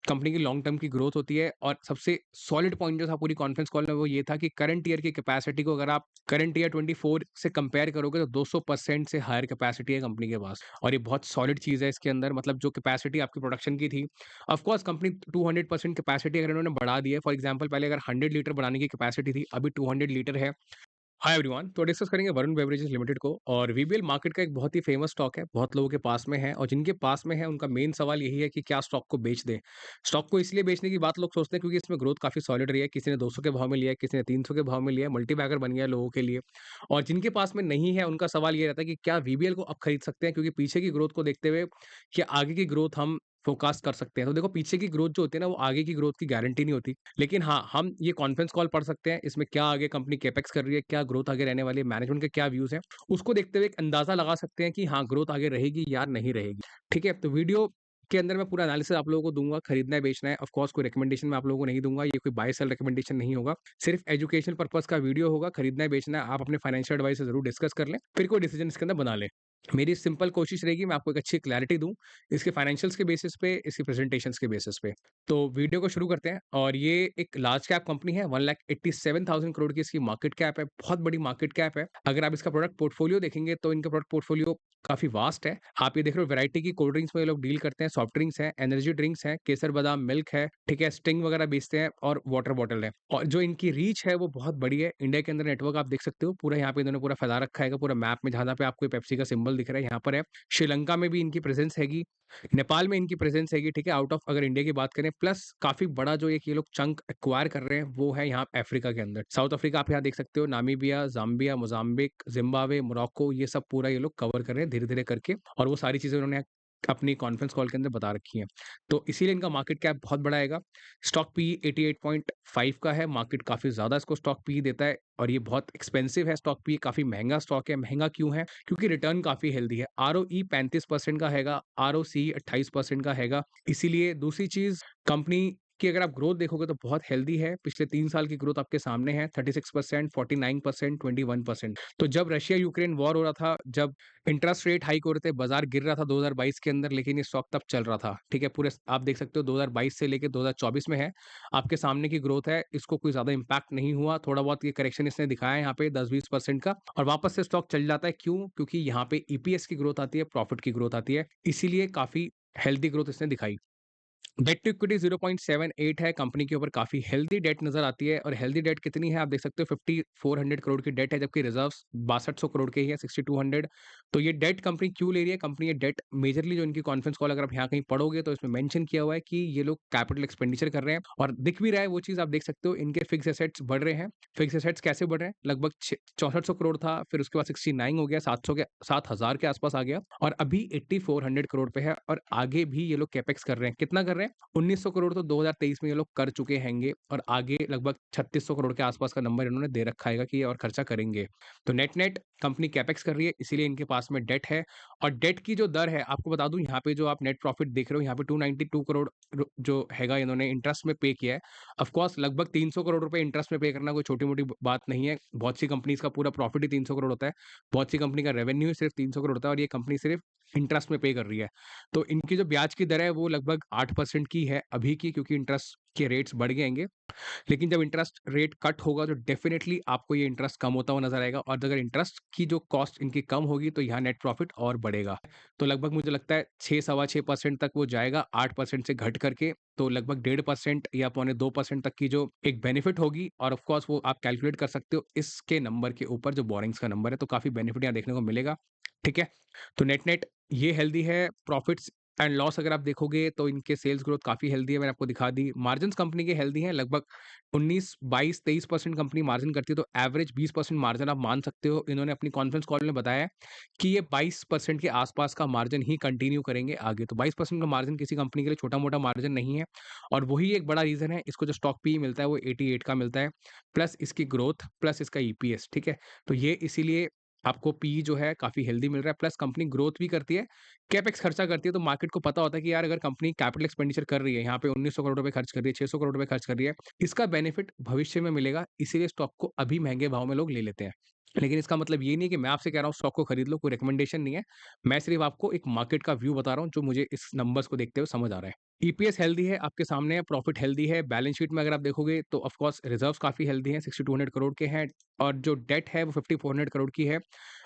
Company की long term की growth होती है और सबसे सॉलिड पॉइंट जो था पूरी कॉन्फ्रेंस कॉल में वो ये था कि करंट ईयर की कैपेसिटी को अगर आप करंट ईयर 24 से कंपेयर करोगे तो 200% से हायर कैपेसिटी है कंपनी के पास और ये बहुत सॉलिड चीज़ है इसके अंदर मतलब जो कैपेसिटी आपकी प्रोडक्शन की थी ऑफ कोर्स कंपनी 200% कैपेसिटी अगर इन्होंने बढ़ा दी है फॉर एग्जांपल पहले अगर 100 लीटर बनाने की कैपेसिटी थी अभी 200 लीटर है। हाय एवरीवन, तो डिस्कस करेंगे वरुण बेवरेजेस लिमिटेड को और वीबीएल मार्केट का एक बहुत ही फेमस स्टॉक है, बहुत लोगों के पास में है और जिनके पास में है उनका मेन सवाल यही है कि क्या स्टॉक को बेच दें। स्टॉक को इसलिए बेचने की बात लोग सोचते हैं क्योंकि इसमें ग्रोथ काफी सॉलिड रही है, किसी ने 200 के भाव में लिया है, किसी ने 300 के भाव में लिया है, मल्टीबैगर बन गया है लोगों के लिए। और जिनके पास में नहीं है उनका सवाल ये रहता है कि क्या वीबीएल को अब खरीद सकते हैं क्योंकि पीछे की ग्रोथ को देखते हुए क्या आगे की ग्रोथ हम फोरकास्ट कर सकते हैं। तो देखो पीछे की ग्रोथ जो होती है ना वो आगे की ग्रोथ की गारंटी नहीं होती। लेकिन हाँ, हम ये कॉन्फ्रेंस कॉल पढ़ सकते हैं, इसमें क्या आगे कंपनी कैपेक्स कर रही है, क्या ग्रोथ आगे रहने वाली है, मैनेजमेंट के क्या व्यूज़ हैं, उसको देखते हुए एक अंदाज़ा लगा सकते हैं कि हाँ, ग्रोथ आगे रहेगी या नहीं रहेगी। ठीक है? तो वीडियो के अंदर मैं पूरा एनालिसिस आप लोगों को दूँगा, खरीदना है, बेचना है, ऑफ कोर्स कोई रिकमेंडेशन मैं आप लोगों को नहीं दूँगा, ये कोई बाय सेल रिकमेंडेशन नहीं होगा, सिर्फ एजुकेशन पर्पज़ का वीडियो होगा, खरीदना है, बेचना है, आप अपने फाइनेंशियल एडवाइज़र से ज़रूर डिस्कस कर लें, फिर कोई डिसीजन इसके अंदर बना लें। मेरी सिंपल कोशिश रहेगी मैं आपको एक अच्छी क्लैरिटी दूँ, इसके फाइनेंशियल्स के बेसिस पे, इसकी प्रेज़ेंटेशंस के बेसिस पे। तो वीडियो को शुरू करते हैं और ये एक लार्ज कैप कंपनी है, 1,87,000 करोड़ की इसकी मार्केट कैप है, बहुत बड़ी मार्केट कैप है। अगर आप इसका प्रोडक्ट पोर्टफोलियो देखेंगे तो इनका प्रोडक्ट पोर्टफोलियो काफ़ी वास्ट है। आप ये देख रहे हो वैरायटी की कोल्ड ड्रिंक्स में ये लोग डील करते हैं, सॉफ्ट ड्रिंक्स हैं, एनर्जी ड्रिंक्स हैं, केसर बादाम मिल्क है, ठीक है, स्टिंग वगैरह बेचते हैं और वाटर बॉटल है। और जो इनकी रीच है वो बहुत बड़ी है। इंडिया के अंदर नेटवर्क आप देख सकते हो, पूरा यहाँ पे इन्होंने पूरा फैला रखा है पूरा मैप में जहाँ-जहाँ पे आपको ये पेप्सी का सिंबल दिख रहा है यहाँ पर है। श्रीलंका में भी इनकी प्रेज़ेंस हैगी, नेपाल में इनकी प्रेज़ेंस हैगी, ठीक है, आउट ऑफ अगर इंडिया की बात करें प्लस काफ़ी बड़ा जो एक ये लोग चंक एक्वायर कर रहे हैं वो है यहाँ अफ्रीका के अंदर। साउथ अफ्रीका आप यहाँ देख सकते हो, Namibia, Zambia, Mozambique, Zimbabwe, Morocco ये सब पूरा ये लोग कवर कर रहे हैं धीरे-धीरे करके और वो सारी चीज़ें उन्होंने अपनी कॉन्फ्रेंस कॉल के अंदर बता रखी हैं। तो इसीलिए इनका मार्केट कैप बहुत बड़ा आएगा। स्टॉक पीई 88.5 का है, मार्केट काफ़ी ज़्यादा इसको स्टॉक पीई देता है और ये बहुत एक्सपेंसिव है स्टॉक पीई, काफ़ी महँगा स्टॉक है। महँगा क्यों है? क्योंकि रिटर्न काफ़ी हेल्दी है। आरओई 35% का हैगा, आरओसी 28% का हैगा। इसीलिए दूसरी चीज़ कंपनी की अगर आप ग्रोथ देखोगे तो बहुत हेल्दी है। पिछले 3 साल की ग्रोथ आपके सामने है 36%, 49%, 21%। तो जब रशिया-यूक्रेन वॉर हो रहा था, जब इंटरेस्ट रेट हाइक हो रहे थे, बाज़ार गिर रहा था 2022 के अंदर लेकिन ये स्टॉक तब चल रहा था। ठीक है? पूरे आप देख सकते हो 2022 से लेके 2024 में है। आपके सामने की ग्रोथ है, इसको कोई ज़्यादा इम्पैक्ट नहीं हुआ। थोड़ा बहुत ये करेक्शन इसने दिखाया है यहाँ पे 10-20% का और वापस से स्टॉक चल जाता है। क्यों? क्योंकि यहाँ पे ईपीएस की ग्रोथ आती है, प्रॉफिट की ग्रोथ आती है। इसीलिए काफ़ी हेल्दी ग्रोथ इसने दिखाई। डेट टू इक्विटी 0.78 है, कंपनी के ऊपर काफ़ी हेल्दी डेट नज़र आती है और हेल्दी डेट कितनी है आप देख सकते हो 5400 करोड़ की डेट है जबकि रिजर्व्स 6200 करोड़ के ही है 6200। तो ये डेट कंपनी क्यों ले रही है? कंपनी ये डेट मेजरली जो इनकी कॉन्फ्रेंस कॉल अगर आप यहाँ कहीं पढ़ोगे तो इसमें मेंशन किया हुआ है कि ये लोग कैपिटल एक्सपेंडिचर कर रहे हैं और दिख भी रहा है वो चीज़ आप देख सकते हो इनके फिक्स एसेट्स बढ़ रहे हैं। फिक्स एसेट्स कैसे बढ़ रहे हैं? लगभग 6400 करोड़ था, फिर उसके बाद 69 हो गया, 700 के 7000 के आसपास आ गया और अभी 8400 करोड़ पे है और आगे भी ये लोग कैपेक्स कर रहे हैं। कितना कर रहे हैं? 1900 करोड़ तो 2023 में ये लोग कर चुके हैंगे और आगे लगभग 3600 करोड़ के आसपास का नंबर इन्होंने दे रखा है कि ये और खर्चा करेंगे। तो नेट-नेट कंपनी कैपेक्स कर रही है इसीलिए इनके पास में डेट है और डेट की जो दर है आपको बता दूँ यहाँ पे जो आप नेट प्रॉफिट देख रहे हो यहाँ पे 292 करोड़ जो हैगा इन्होंने इंटरेस्ट में पे किया है। ऑफ कोर्स लगभग 300 करोड़ रुपए इंटरेस्ट में पे करना कोई छोटी-मोटी बात नहीं है। बहुत सी कंपनीज़ का पूरा प्रॉफिट ही 300 करोड़ होता है। बहुत सी कंपनी का रेवेन्यू ही सिर्फ 300 करोड़ होता है और ये कंपनी सिर्फ इंटरेस्ट में पे कर रही है। तो इनकी जो ब्याज की दर है वो लगभग 8% की है अभी की क्योंकि इंटरेस्ट के रेट्स बढ़ जाएँगे। लेकिन जब इंटरेस्ट रेट कट होगा तो डेफिनिटली आपको ये इंटरेस्ट कम होता हुआ नज़र आएगा और अगर इंटरेस्ट की जो कॉस्ट इनकी कम होगी तो यहाँ नेट प्रॉफिट और बढ़ेगा। तो लगभग मुझे लगता है 6 सवा 6% तक वो जाएगा 8% से घट करके तो लगभग 1.5% या पौने 2% तक की जो एक बेनिफिट होगी और ऑफ कोर्स वो आप कैलकुलेट कर सकते हो इसके नंबर के ऊपर जो बोरिंग्स का नंबर है तो काफ़ी बेनिफिट यहाँ देखने को मिलेगा। ठीक है? तो नेट-नेट ये हेल्दी है, प्रॉफिट्स एंड लॉस अगर आप देखोगे तो इनके सेल्स ग्रोथ काफ़ी हेल्दी है, मैंने आपको दिखा दी। मार्जिन्स कंपनी के हेल्दी हैं, लगभग 19, 22, 23% कंपनी मार्जिन करती है, तो एवरेज 20% मार्जिन आप मान सकते हो। इन्होंने अपनी कॉन्फ्रेंस कॉल में बताया है कि ये 22% के आसपास का मार्जिन ही कंटिन्यू करेंगे आगे। तो 22% का मार्जिन किसी कंपनी के लिए छोटा-मोटा मार्जिन नहीं है और वही एक बड़ा रीज़न है, इसको जो स्टॉक पी मिलता है वो 88 का मिलता है, प्लस इसकी ग्रोथ, प्लस इसका ईपीएस, ठीक है? तो ये इसीलिए आपको पी जो है काफ़ी हेल्दी मिल रहा है, प्लस कंपनी ग्रोथ भी करती है। कैपेक्स खर्चा करती है तो मार्केट को पता होता है कि यार अगर कंपनी कैपिटल एक्सपेंडिचर कर रही है, यहाँ पे 1900 करोड़ रुपए खर्च कर रही है, 600 करोड़ रुपए खर्च कर रही है, इसका बेनिफिट भविष्य में मिलेगा, इसीलिए स्टॉक को अभी महँगे भाव में लोग ले लेते हैं। लेकिन इसका मतलब ये नहीं है कि मैं आपसे कह रहा हूँ स्टॉक को खरीद लो, कोई रिकमेंडेशन नहीं है। मैं सिर्फ़ आपको एक मार्केट का व्यू बता रहा हूँ, जो मुझे इस नंबर्स को देखते हुए समझ आ रहा है। ईपीएस हेल्दी है, आपके सामने है, प्रॉफिट हेल्दी है, बैलेंस शीट में अगर आप देखोगे तो ऑफ कोर्स रिजर्व्स काफ़ी हेल्दी हैं, 6200 करोड़ के हैं और जो डेट है वो 5400 करोड़ की है।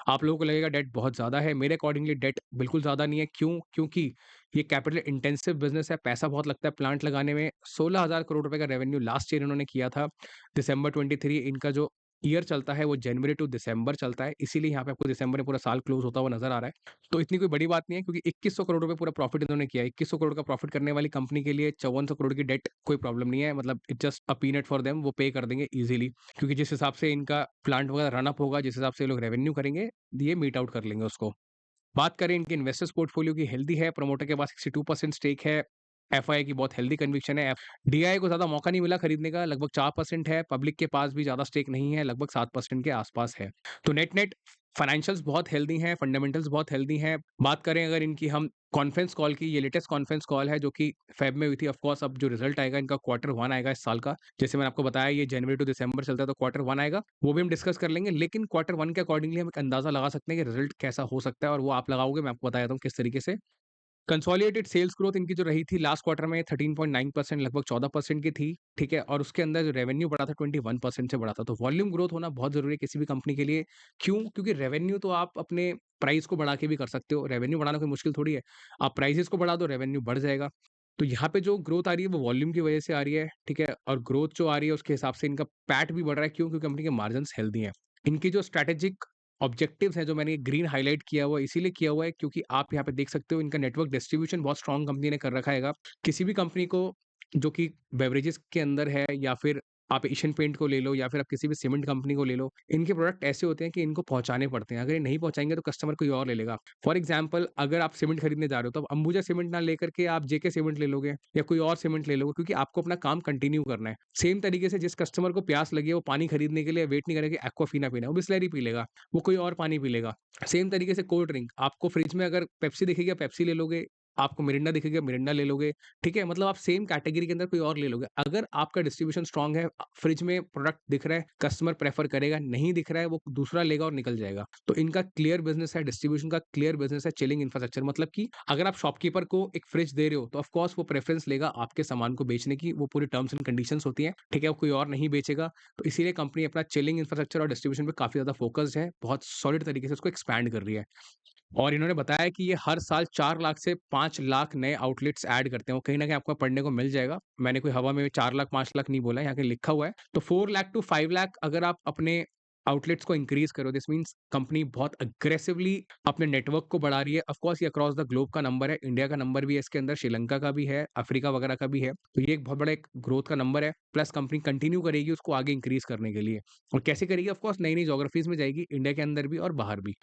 आप लोगों को लगेगा डेट बहुत ज़्यादा है, मेरे अकॉर्डिंगली डेट बिल्कुल ज़्यादा नहीं है, क्यों? क्योंकि ये कैपिटल इंटेंसिव बिज़नेस है, पैसा बहुत लगता है प्लांट लगाने में, 16,000 करोड़ रुपए का रेवेन्यू लास्ट ईयर इन्होंने किया था। दिसंबर 23 इनका जो ईयर चलता है वो जनवरी टू दिसंबर चलता है, इसीलिए यहाँ पे आपको दिसंबर में पूरा साल क्लोज़ होता हुआ नज़र आ रहा है। तो इतनी कोई बड़ी बात नहीं है क्योंकि 2100 करोड़ रुपए पूरा प्रॉफिट इन्होंने किया है। 2100 करोड़ का प्रॉफिट करने वाली कंपनी के लिए 5400 करोड़ की डेट कोई प्रॉब्लम नहीं है, मतलब it's just a peanut for them, वो पे कर देंगे ईज़िली, क्योंकि जिस हिसाब से इनका प्लांट वगैरह रन अप होगा, जिस हिसाब से ये लोग रेवेन्यू करेंगे, ये मीट आउट कर लेंगे उसको। बात करें इनके इन्वेस्टर्स पोर्टफोलियो की, हेल्दी है, प्रमोटर के पास 62% स्टेक है, एफआई की बहुत हेल्दी कन्विक्शन है। डीआई को ज़्यादा मौका नहीं मिला खरीदने का, लगभग 4% है, पब्लिक के पास भी ज़्यादा स्टेक नहीं है, लगभग 7% के आसपास है। तो नेट-नेट फाइनेंशियल्स बहुत हेल्दी हैं, फंडामेंटल्स बहुत हेल्दी हैं। बात करें अगर इनकी हम कॉन्फ्रेंस कॉल की, ये लेटेस्ट कॉन्फ्रेंस कॉल है जो कि फ़ेब में हुई थी। ऑफ कोर्स अब जो रिजल्ट आएगा इनका क्वार्टर 1 आएगा इस साल का। जैसे मैंने आपको बताया ये जनवरी टू दिसंबर चलता है तो क्वार्टर 1 आएगा, वो भी हम डिस्कस कर लेंगे। लेकिन क्वार्टर 1 के अकॉर्डिंगली हम एक अंदाज़ा लगा सकते हैं कि रिजल्ट कैसा हो सकता है और वो आप लगाओगे, मैं आपको बता देता हूँ किस तरीके से। कंसोलिडेटेड सेल्स ग्रोथ इनकी जो रही थी लास्ट क्वार्टर में 13.9%, लगभग 14% की थी, ठीक है? और उसके अंदर जो रेवेन्यू बढ़ा था 21% से बढ़ा था। तो वॉल्यूम ग्रोथ होना बहुत ज़रूरी है किसी भी कंपनी के लिए। क्यों? क्योंकि रेवेन्यू तो आप अपने प्राइस को बढ़ा के भी कर सकते हो। रेवेन्यू बढ़ाना कोई मुश्किल थोड़ी है। आप प्राइसेज़ को बढ़ा दो, रेवेन्यू बढ़ जाएगा। तो यहाँ पे जो ग्रोथ आ रही है वो वॉल्यूम की वजह से आ रही है, ठीक है? और ग्रोथ जो आ रही है उसके हिसाब से इनका पैट भी बढ़ रहा है। क्यों? क्योंकि कंपनी के मार्जिन्स हेल्दी हैं। इनकी जो स्ट्रैटेजिक ऑब्जेक्टिव्स हैं, जो मैंने ग्रीन हाइलाइट किया हुआ है, इसीलिए किया हुआ है क्योंकि आप यहाँ पे देख सकते हो इनका नेटवर्क डिस्ट्रीब्यूशन बहुत स्ट्रॉन्ग कंपनी ने कर रखा हैगा। किसी भी कंपनी को जो कि बेवरेजेस के अंदर है, या फिर आप एशियन पेंट को ले लो, या फिर आप किसी भी सीमेंट कंपनी को ले लो, इनके प्रोडक्ट ऐसे होते हैं कि इनको पहुँचाने पड़ते हैं। अगर ये नहीं पहुँचाएँगे तो कस्टमर कोई और ले लेगा। फॉर एग्ज़ाम्पल अगर आप सीमेंट खरीदने जा रहे हो तो आप अंबुजा सीमेंट ना लेकर के आप जेके सीमेंट ले लोगे या कोई और सीमेंट ले लोगे, क्योंकि आपको अपना काम कंटिन्यू करना है। सेम तरीके से जिस कस्टमर को प्यास लगी है वो पानी खरीदने के लिए वेट नहीं करेगा कि एक्वाफीना पीना है, वो बिसलेरी पी लेगा। वो कोई और पानी पी लेगा। सेम तरीके से कोल्ड ड्रिंक, आपको फ्रिज में अगर पेप्सी दिखेगी, आप पेप्सी ले लोगे, आपको मिरिंडा दिखेगा, मिरिंडा ले लोगे, ठीक है? मतलब आप सेम कैटेगरी के अंदर कोई और ले लोगे। अगर आपका डिस्ट्रीब्यूशन स्ट्रॉन्ग है, फ्रिज में प्रोडक्ट दिख रहा है, कस्टमर प्रेफर करेगा, नहीं दिख रहा है, वो दूसरा लेगा और निकल जाएगा। तो इनका क्लियर बिज़नेस है, डिस्ट्रीब्यूशन का क्लियर बिज़नेस है, चिलिंग इंफ्रास्ट्रक्चर, मतलब कि अगर आप शॉपकीपर को एक फ्रिज दे रहे हो, तो ऑफ कोर्स वो प्रेफ़रेंस लेगा आपके सामान को बेचने की, वो पूरी टर्म्स एंड कंडीशंस होती हैं, ठीक है? वो कोई और नहीं बेचेगा। तो इसीलिए कंपनी अपना चिलिंग इंफ्रास्ट्रक्चर और डिस्ट्रीब्यूशन पे काफ़ी ज़्यादा फ़ोकस्ड है, बहुत सॉलिड तरीके से उसको एक्सपैंड कर रही है। और इन्होंने बताया कि ये हर साल 4 लाख से 5 लाख नए आउटलेट्स ऐड करते हैं, वो कहीं न कहीं आपको पढ़ने को मिल जाएगा। मैंने कोई हवा में 4 लाख 5 लाख नहीं बोला है, यहाँ पे लिखा हुआ है। तो 4 लाख टू 5 लाख अगर आप अपने आउटलेट्स को इंक्रीज़ करो, दिस मीन्स कंपनी बहुत एग्रेसिवली अपने नेटवर्क को बढ़ा रही है। ऑफ कोर्स ये अक्रॉस द ग्लोब का नंबर है, इंडिया का नंबर भी है इसके अंदर, श्रीलंका का भी है, अफ्रीका वगैरह का भी है। तो ये एक बहुत बड़ा एक ग्रोथ का नंबर है, प्लस कंपनी कंटिन्यू करेगी उसको आगे इंक्रीज़ करने के लिए। और कैसे करेगी? ऑफ कोर्स नई-नई ज्योग्राफीज़ में जाएगी, इंडिया के अंदर भी और बाहर भी।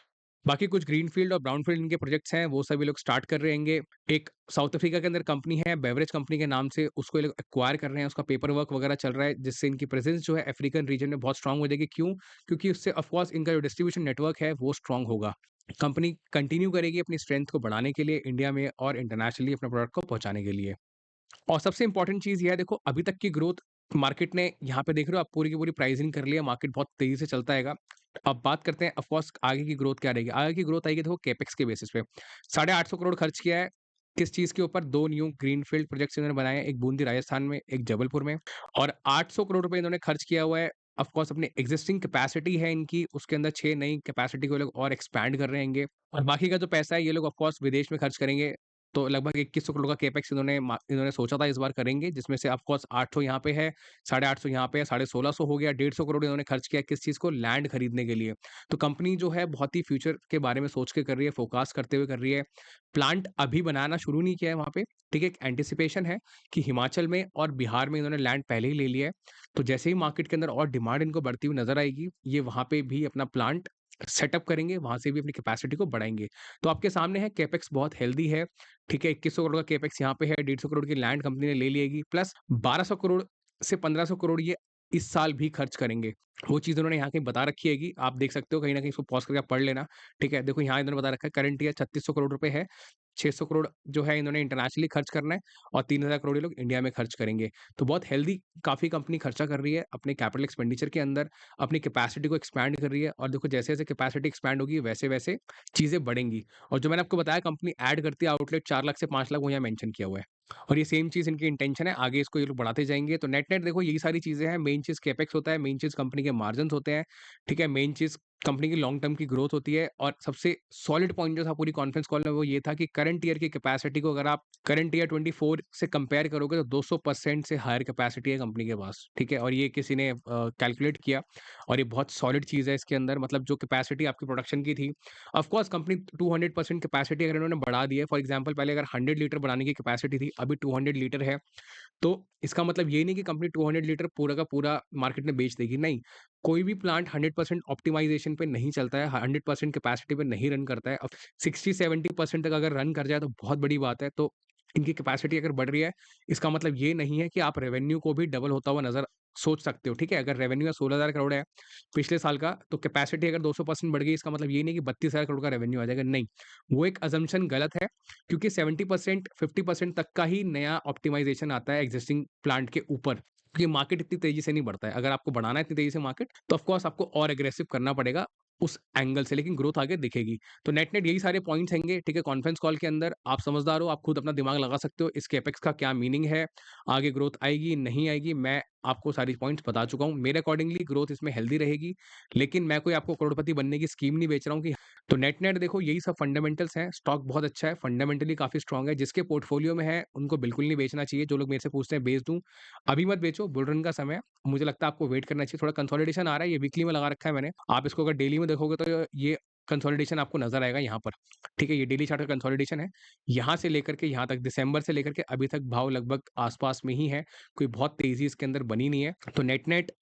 बाकी कुछ ग्रीनफ़ील्ड और ब्राउनफ़ील्ड इनके प्रोजेक्ट्स हैं, वो सभी लोग स्टार्ट कर रहेंगे। एक साउथ अफ्रीका के अंदर कंपनी है, बेवरेज कंपनी के नाम से, उसको ये लोग एक्वायर कर रहे हैं, उसका पेपर वर्क वगैरह चल रहा है, जिससे इनकी प्रेज़ेंस जो है अफ्रीकन रीजन में बहुत स्ट्रॉन्ग हो जाएगी। क्यों? क्योंकि उससे ऑफ़ कोर्स इनका जो डिस्ट्रीब्यूशन नेटवर्क है, वो स्ट्रॉन्ग होगा। कंपनी कंटिन्यू करेगी अपनी स्ट्रेंथ को बढ़ाने के लिए इंडिया में और इंटरनेशनली अपने प्रोडक्ट को पहुँचाने के लिए। और सबसे इम्पोर्टेंट चीज़ ये है, देखो अभी तक की ग्रोथ मार्केट ने यहाँ पे देख रहे हो आप, पूरी की पूरी प्राइसिंग कर ली है, मार्केट बहुत तेज़ी से चलता हैगा। अब बात करते हैं ऑफ कोर्स आगे की ग्रोथ क्या रहेगी? आगे की ग्रोथ आएगी देखो कैपेक्स के बेसिस पे। 850 करोड़ खर्च किया है, किस चीज़ के ऊपर? 2 न्यू ग्रीनफील्ड प्रोजेक्ट्स इन्होंने बनाए हैं, एक बूंदी राजस्थान में, एक जबलपुर में, और 800 करोड़ रुपए इन्होंने खर्च किया हुआ है। ऑफ कोर्स अपनी एक्जिस्टिंग कैपेसिटी है इनकी, उसके अंदर 6 नई कैपेसिटी को ये लोग और एक्सपैंड कर रहेंगे, और बाकी का जो पैसा है ये लोग ऑफ कोर्स विदेश में खर्च करेंगे। तो लगभग 2100 करोड़ का कैपेक्स इन्होंने सोचा था इस बार करेंगे, जिसमें से ऑफ कोर्स 800 यहाँ पे है, 850 यहाँ पे है, 1650 हो गया, 150 करोड़ इन्होंने खर्च किया किस चीज़ को? लैंड खरीदने के लिए। तो कंपनी जो है बहुत ही फ्यूचर के बारे में सोच के कर रही है, फोरकास्ट करते हुए कर रही है। प्लांट अभी बनाना शुरू नहीं किया है वहाँ पे, ठीक है? एक एंटिसिपेशन है कि हिमाचल में और बिहार में इन्होंने लैंड पहले ही ले लिया है। तो जैसे ही मार्केट के अंदर और डिमांड इनको बढ़ती हुई नज़र आएगी, ये वहाँ पे भी अपना प्लांट सेटअप करेंगे, वहाँ से भी अपनी कैपेसिटी को बढ़ाएँगे। तो आपके सामने है कैपेक्स बहुत हेल्दी है, ठीक है? 2100 करोड़ का कैपेक्स यहाँ पे है, 150 करोड़ की लैंड कंपनी ने ले लिएगी, प्लस 1200 करोड़ से 1500 करोड़ ये इस साल भी खर्च करेंगे। वो चीज़ उन्होंने यहाँ कहीं बता रखी है कि आप देख सकते हो, कहीं न कहीं इसको पॉज़ करके आप पढ़ लेना, ठीक है? देखो यहाँ इन्होंने बता रखा है करंट ईयर 3600 करोड़ रुपए है, 600 करोड़ जो है इन्होंने इंटरनेशनली खर्च करना है और 3000 करोड़ ये लोग इंडिया में खर्च करेंगे। तो बहुत हेल्दी काफ़ी कंपनी खर्चा कर रही है अपने कैपिटल एक्सपेंडिचर के अंदर, अपनी कैपेसिटी को एक्सपैंड कर रही है और देखो जैसे-जैसे कैपेसिटी एक्सपैंड होगी वैसे-वैसे चीज़ें बढ़ेंगी। और जो मैंने आपको बताया कंपनी ऐड करती है आउटलेट 4 लाख से 5 लाख वो यहाँ मेंशन किया हुआ है। और ये सेम चीज़ इनकी इंटेंशन है, आगे इसको ये लोग बढ़ाते जाएँगे। तो नेट-नेट देखो यही सारी चीज़ें हैं, मेन चीज़ कैपेक्स होता है, मेन चीज़ कंपनी के मार्जिन्स होते हैं, ठीक है? मेन चीज़ कंपनी की लॉन्ग टर्म की ग्रोथ होती है और सबसे सॉलिड पॉइंट जो था पूरी कॉन्फ्रेंस कॉल में वो ये था कि करंट ईयर की कैपेसिटी को अगर आप करंट ईयर 24 से कंपेयर करोगे तो 200% से हायर कैपेसिटी है कंपनी के पास, ठीक है? और ये किसी ने कैलकुलेट किया और ये बहुत सॉलिड चीज़ है इसके अंदर मतलब जो कैपेसिटी आपकी प्रोडक्शन की थी, ऑफ कोर्स कंपनी 200% कैपेसिटी अगर इन्होंने बढ़ा दी है, फॉर एग्जांपल पहले अगर 100 लीटर बनाने की कैपेसिटी थी, अभी 200 लीटर है, तो इसका मतलब ये नहीं कि कंपनी 200 लीटर पूरा का पूरा मार्केट में बेच देगी, नहीं। कोई भी प्लांट 100% ऑप्टिमाइज़ेशन पे नहीं चलता है, 100% कैपेसिटी पे नहीं रन करता है। अब 60-70% तक अगर रन कर जाए तो बहुत बड़ी बात है। तो इनकी कैपेसिटी अगर बढ़ रही है, इसका मतलब ये नहीं है कि आप रेवेन्यू को भी डबल होता हुआ नज़र सोच सकते हो, ठीक है? अगर रेवेन्यू 16,000 करोड़ है पिछले साल का, तो कैपेसिटी अगर 200% बढ़ गई, इसका मतलब ये नहीं कि 32,000 करोड़ का रेवेन्यू आ जाएगा, नहीं। वो एक असम्पशन गलत है क्योंकि 70% 50% तक का ही नया ऑप्टिमाइज़ेशन आता है एक्सिस्टिंग प्लांट के ऊपर। ये मार्केट इतनी तेज़ी से नहीं बढ़ता है। अगर आपको बढ़ाना है इतनी तेज़ी से मार्केट, तो ऑफ कोर्स आपको और एग्रेसिव करना पड़ेगा उस एंगल से, लेकिन ग्रोथ आगे दिखेगी। तो नेट-नेट यही सारे पॉइंट्स हैंगे, ठीक है? कॉन्फ्रेंस कॉल के अंदर आप समझदार हो, आप खुद अपना दिमाग लगा सकते हो, इस कैपेक्स का क्या मीनिंग है, आगे ग्रोथ आएगी, नहीं आएगी, मैं आपको सारी पॉइंट्स बता चुका हूँ। मेरे अकॉर्डिंगली ग्रोथ इसमें हेल्दी रहेगी, लेकिन मैं कोई आपको करोड़पति बनने की स्कीम नहीं बेच रहा हूँ कि तो नेट-नेट देखो यही सब फंडामेंटल्स हैं, स्टॉक बहुत अच्छा है, फंडामेंटली काफ़ी स्ट्रॉन्ग है, जिसके पोर्टफोलियो में है, उनको बिल्कुल नहीं बेचना चाहिए। जो लोग मेरे से पूछते हैं बेच दूँ, अभी मत बेचो, बुल रन का समय है। मुझे लगता है आपको वेट करना चाहिए, थोड़ा कंसोलिडेशन आ रहा है, ये वीकली में लगा रखा है मैंने। आप इसको अगर डेली में देखोगे तो ये कंसोलिडेशन आपको नज़र आएगा यहाँ पर, ठीक है? ये डेली चार्ट का कंसोलिडेशन है। यहाँ से लेकर के यहाँ तक, दिसंबर से लेकर के अभी तक भाव लगभग आस-पास में ही है, कोई बहुत तेज़ी इसके अंदर बनी नहीं है। तो नेट-नेट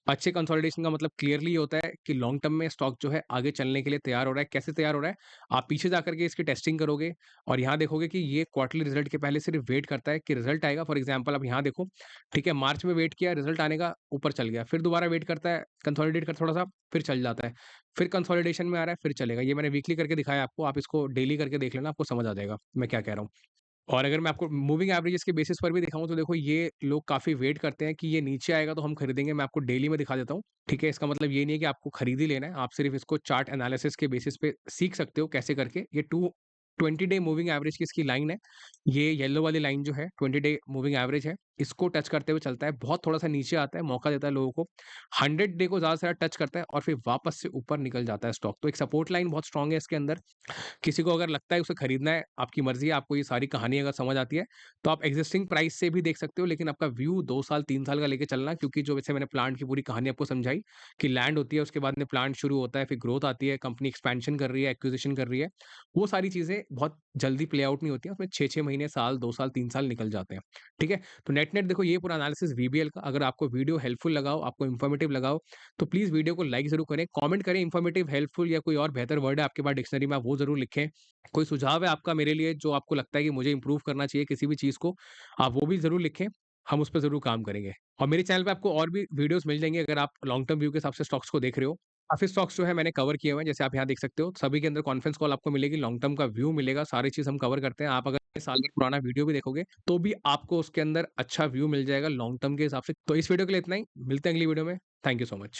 अच्छे कंसोलिडेशन का मतलब क्लियरली ये होता है कि लॉन्ग टर्म में स्टॉक जो है आगे चलने के लिए तैयार हो रहा है। कैसे तैयार हो रहा है? आप पीछे जाकर के इसकी टेस्टिंग करोगे और यहाँ देखोगे कि ये क्वार्टरली रिजल्ट के पहले सिर्फ वेट करता है कि रिजल्ट आएगा। फॉर एग्जांपल आप यहाँ देखो, ठीक है? मार्च में वेट किया, रिजल्ट आने का, ऊपर चल गया। फिर दोबारा वेट करता है, कंसोलिडेट कर थोड़ा-सा, फिर चल जाता है। फिर कंसोलिडेशन में आ रहा है, फिर चलेगा। ये मैंने वीकली करके दिखाया आपको, आप इसको डेली करके देख लेना, आपको समझ आ जाएगा मैं क्या कह रहा हूँ। और अगर मैं आपको मूविंग एवरेजेस के बेसिस पर भी दिखाऊँ तो देखो ये लोग काफ़ी वेट करते हैं कि ये नीचे आएगा तो हम खरीदेंगे। मैं आपको डेली में दिखा देता हूँ, ठीक है? इसका मतलब ये नहीं है कि आपको खरीद ही लेना है, आप सिर्फ़ इसको चार्ट एनालिसिस के बेसिस पे सीख सकते हो कैसे करके। ये 20 डे मूविंग एवरेज की इसकी लाइन है। ये येलो वाली लाइन जो है 20 डे मूविंग एवरेज है, इसको टच करते हुए चलता है। बहुत थोड़ा-सा नीचे आता है, मौका देता है लोगों को। 100 डे को ज़्यादा से ज़्यादा टच करता है और फिर वापस से ऊपर निकल जाता है स्टॉक। तो एक सपोर्ट लाइन बहुत स्ट्रॉन्ग है इसके अंदर। किसी को अगर लगता है उसे खरीदना है, आपकी मर्ज़ी है, आपको ये सारी कहानी अगर समझ आती है, तो आप एक्जिस्टिंग प्राइस से भी देख सकते हो, लेकिन आपका व्यू 2 साल, 3 साल का लेके चलना क्योंकि जो वैसे मैंने प्लांट की पूरी कहानी आपको समझाई कि लैंड होती है, उसके बाद में प्लांट शुरू होता है, फिर ग्रोथ आती है, कंपनी एक्सपेंशन कर रही है, एक्विजिशन कर रही है। वो सारी चीज़ें बहुत जल्दी प्ले आउट नहीं होती हैं, उसमें 6-6 महीने, साल, 2 साल, 3 साल निकल जाते हैं, ठीक है? तो नेट-नेट देखो ये पूरा एनालिसिस वीबीएल का अगर आपको वीडियो हेल्पफुल लगा हो, आपको इन्फॉर्मेटिव लगा हो, तो प्लीज़ वीडियो को लाइक ज़रूर करें, कमेंट करें इन्फॉर्मेटिव, हेल्पफुल या कोई और बेहतर वर्ड है आपके पास डिक्शनरी में, आप वो ज़रूर लिखें। कोई सुझाव है आपका मेरे लिए जो आपको लगता है कि मुझे इम्प्रूव करना चाहिए किसी भी चीज़ को, आप वो भी ज़रूर लिखें, हम उस पे ज़रूर काम करेंगे। और मेरे चैनल पे आपको और भी वीडियोज़ मिल जाएँगे अगर आप लॉन्ग टर्म व्यू के हिसाब से स्टॉक्स को देख रहे हो। काफ़ी स्टॉक्स जो है मैंने कवर किए हुए हैं, जैसे आप यहाँ देख सकते हो, सभी के अंदर कॉन्फ्रेंस कॉल आपको मिलेगी, लॉन्ग टर्म का व्यू मिलेगा, सारी चीज़ हम कवर करते हैं। आप अगर साल भर पुराना वीडियो भी देखोगे, तो भी आपको उसके अंदर अच्छा व्यू मिल जाएगा लॉन्ग टर्म के हिसाब से। तो इस वीडियो के लिए इतना ही, मिलते हैं अगली वीडियो में। Thank you so much.